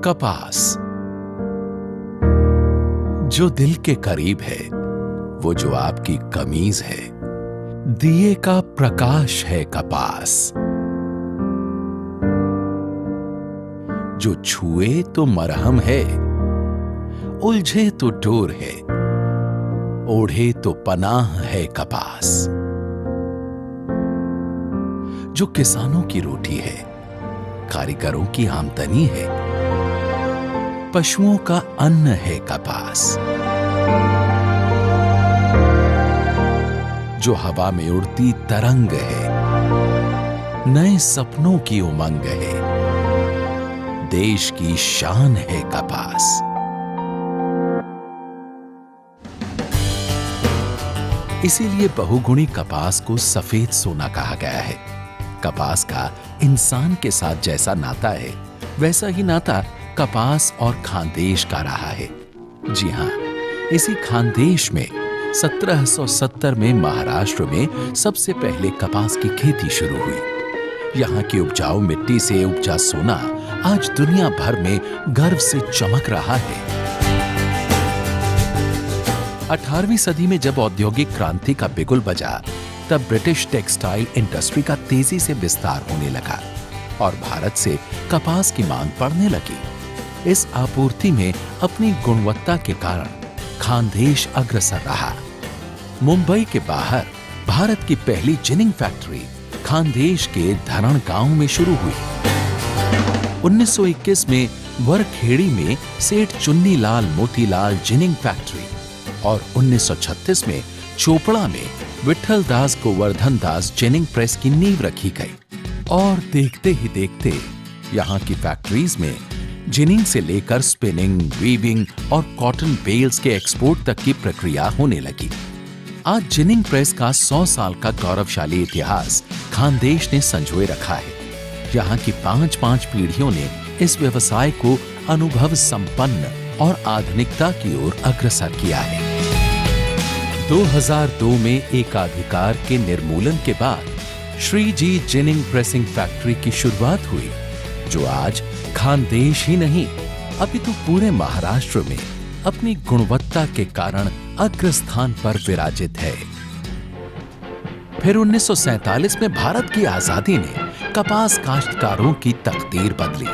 कपास जो दिल के करीब है, वो जो आपकी कमीज है, दिए का प्रकाश है कपास। जो छुए तो मरहम है, उलझे तो डोर है, ओढ़े तो पनाह है कपास। जो किसानों की रोटी है, कारीगरों की आमदनी है, पशुओं का अन्न है कपास। जो हवा में उड़ती तरंग है, नए सपनों की उमंग है, देश की शान है कपास। इसीलिए बहुगुणी कपास को सफेद सोना कहा गया है। कपास का इंसान के साथ जैसा नाता है, वैसा ही नाता कपास और खानदेश का रहा है। जी हां, इसी खानदेश में 1770 में महाराष्ट्र में सबसे पहले कपास की खेती शुरू हुई। यहां की उपजाऊ मिट्टी से उपजा सोना आज दुनिया भर में गर्व से चमक रहा है। 18वीं सदी में जब औद्योगिक क्रांति का बिगुल बजा, तब ब्रिटिश टेक्सटाइल इंडस्ट्री का तेजी से विस्तार होने लगा और भारत से कपास की मांग बढ़ने लगी। इस आपूर्ति में अपनी गुणवत्ता के कारण खानदेश अग्रसर रहा। मुंबई के बाहर भारत की पहली जिनिंग फैक्ट्री खानदेश के धरण गांव में शुरू हुई। 1921 में वरखेड़ी में सेठ चुन्नीलाल मोतीलाल जिनिंग फैक्ट्री और 1936 में चोपड़ा में विठल दास गोवर्धन दास जिनिंग प्रेस की नींव रखी गई। और देखते ही देखते यहाँ की फैक्ट्रीज में जिनिंग से लेकर स्पिनिंग, वीविंग और कॉटन बेल्स के एक्सपोर्ट तक की प्रक्रिया होने लगी। आज जिनिंग प्रेस का 100 साल का गौरवशाली इतिहास खानदेश ने संजोए रखा है। यहाँ की 5-5 पीढ़ियों ने इस व्यवसाय को अनुभव संपन्न और आधुनिकता की ओर अग्रसर किया है। 2002 में एकाधिकार के निर्मूलन के बाद श्री जी जिनिंग प्रेसिंग फैक्ट्री की शुरुआत हुई, जो आज खानदेश ही नहीं अपितु पूरे महाराष्ट्र में अपनी गुणवत्ता के कारण अग्रस्थान पर विराजित है। फिर 1947 में भारत की आजादी ने कपास काश्तकारों की तकदीर बदली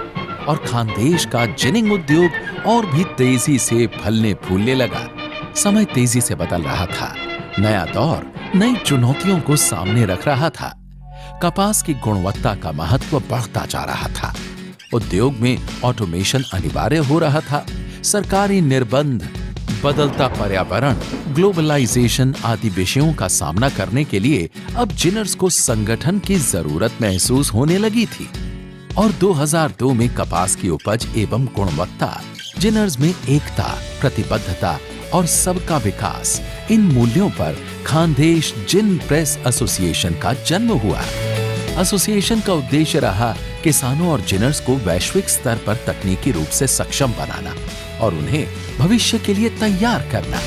और खानदेश का जिनिंग उद्योग और भी तेजी से फलने फूलने लगा। समय तेजी से बदल रहा था, नया दौर नई चुनौतियों को सामने रख रहा था। कपास की गुणवत्ता का महत्व बढ़ता जा रहा था। उद्योग में ऑटोमेशन अनिवार्य हो रहा था। सरकारी निर्बंध, बदलता पर्यावरण, ग्लोबलाइजेशन आदि विषयों का सामना करने के लिए अब जिनर्स को संगठन की जरूरत महसूस होने लगी थी। और 2002 में कपास की उपज एवं गुणवत्ता, जिनर्स में एकता, प्रतिबद्धता और सबका विकास, इन मूल्यों पर खानदेश जिन प्रेस एसोसिएशन का जन्म हुआ। एसोसिएशन का उद्देश्य रहा किसानों और जिनर्स को वैश्विक स्तर पर तकनीकी रूप से सक्षम बनाना और उन्हें भविष्य के लिए तैयार करना।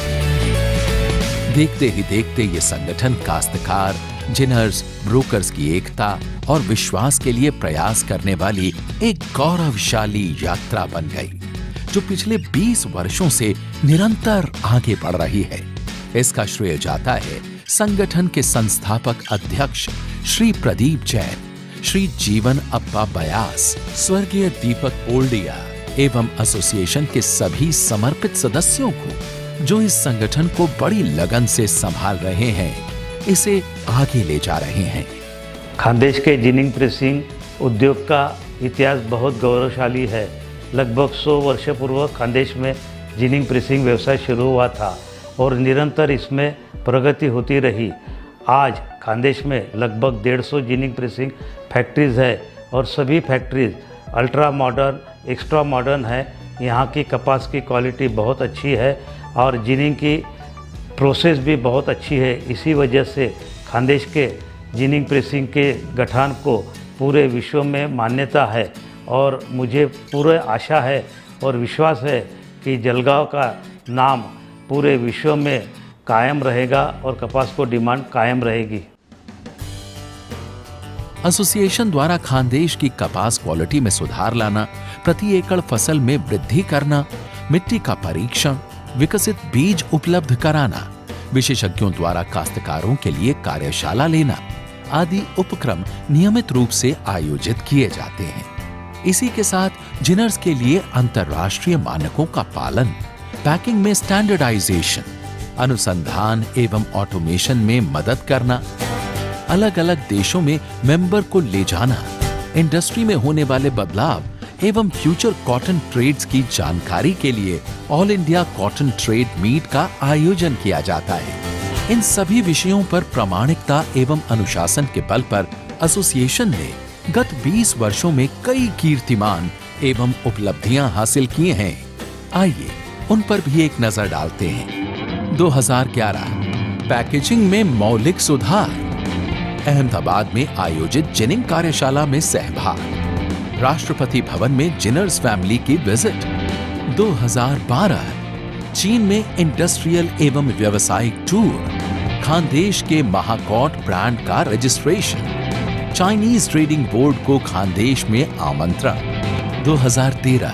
देखते ही देखते ये संगठन काश्तकार, जिनर्स, ब्रोकर्स की एकता और विश्वास के लिए प्रयास करने वाली एक गौरवशाली यात्रा बन गई, जो पिछले 20 वर्षों से निरंतर आगे बढ़ रही है। इसका श्रेय जाता है संगठन के संस्थापक अध्यक्ष श्री प्रदीप जैन, श्री जीवन अब्बा बयास, स्वर्गीय दीपक ओल्डिया एवं एसोसिएशन के सभी समर्पित सदस्यों को, जो इस संगठन को बड़ी लगन से संभाल रहे हैं, इसे आगे ले जा रहे हैं। खानदेश के जिनिंग प्रेसिंग उद्योग का इतिहास बहुत गौरवशाली है। लगभग 100 वर्ष पूर्व खानदेश में जिनिंग प्रेसिंग व्यवसाय शुरू हुआ था और निरंतर इसमें प्रगति होती रही। आज खानदेश में लगभग 150 जिनिंग प्रेसिंग फैक्ट्रीज है और सभी factories ultra modern, extra modern है। यहाँ की कपास की क्वालिटी बहुत अच्छी है और जिनिंग की प्रोसेस भी बहुत अच्छी है। इसी वजह से खानदेश के जिनिंग प्रेसिंग के गठन को पूरे विश्व में मान्यता है और मुझे पूरे आशा है और विश्वास है कि जलगांव का नाम पूरे विश्व में कायम रहेगा और कपास को डिमांड कायम रहेगी। एसोसिएशन द्वारा खानदेश की कपास क्वालिटी में सुधार लाना, प्रति एकड़ फसल में वृद्धि करना, मिट्टी का परीक्षण, विकसित बीज उपलब्ध कराना, विशेषज्ञों द्वारा काश्तकारों के लिए कार्यशाला लेना आदि उपक्रम नियमित रूप से आयोजित किए जाते हैं। इसी के साथ जिनर्स के लिए अंतर्राष्ट्रीय मानकों का पालन, पैकिंग में स्टैंडर्डाइजेशन, अनुसंधान एवं ऑटोमेशन में मदद करना, अलग अलग देशों में मेंबर को ले जाना, इंडस्ट्री में होने वाले बदलाव एवं फ्यूचर कॉटन ट्रेड्स की जानकारी के लिए all India cotton trade meet का आयोजन किया जाता है। इन सभी विषयों पर प्रामाणिकता एवं अनुशासन के बल पर एसोसिएशन ने गत 20 वर्षों में कई कीर्तिमान एवं उपलब्धियां हासिल किए हैं। आइए उन पर भी एक नजर डालते हैं। 2011 पैकेजिंग में मौलिक सुधार, अहमदाबाद में आयोजित जिनिंग कार्यशाला में सहभाग, राष्ट्रपति भवन में जिनर्स फैमिली की विजिट। 2012 चीन में इंडस्ट्रियल एवं व्यावसायिक टूर, खानदेश के महाकॉट ब्रांड का रजिस्ट्रेशन, चाइनीज ट्रेडिंग बोर्ड को खानदेश में आमंत्रण। 2013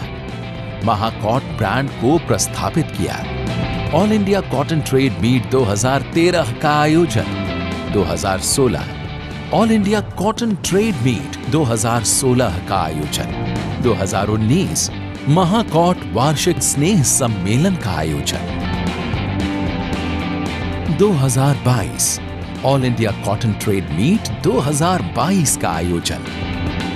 महाकॉट ब्रांड को प्रस्थापित किया। All India cotton trade meet 2013 का आयोजन। 2016 all India cotton trade meet 2016 का आयोजन। 2019 महाकॉट वार्षिक स्नेह सम्मेलन का आयोजन। 2022 all India cotton trade meet 2022 का आयोजन।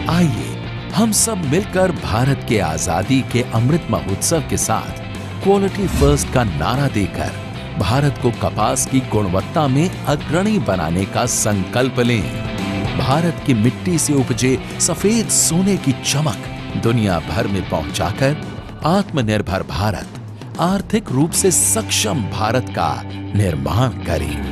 आइए हम सब मिलकर भारत के आजादी के अमृत महोत्सव के साथ क्वालिटी फर्स्ट का नारा देकर भारत को कपास की गुणवत्ता में अग्रणी बनाने का संकल्प लें। भारत की मिट्टी से उपजे सफेद सोने की चमक दुनिया भर में पहुंचाकर आत्मनिर्भर भारत, आर्थिक रूप से सक्षम भारत का निर्माण करें।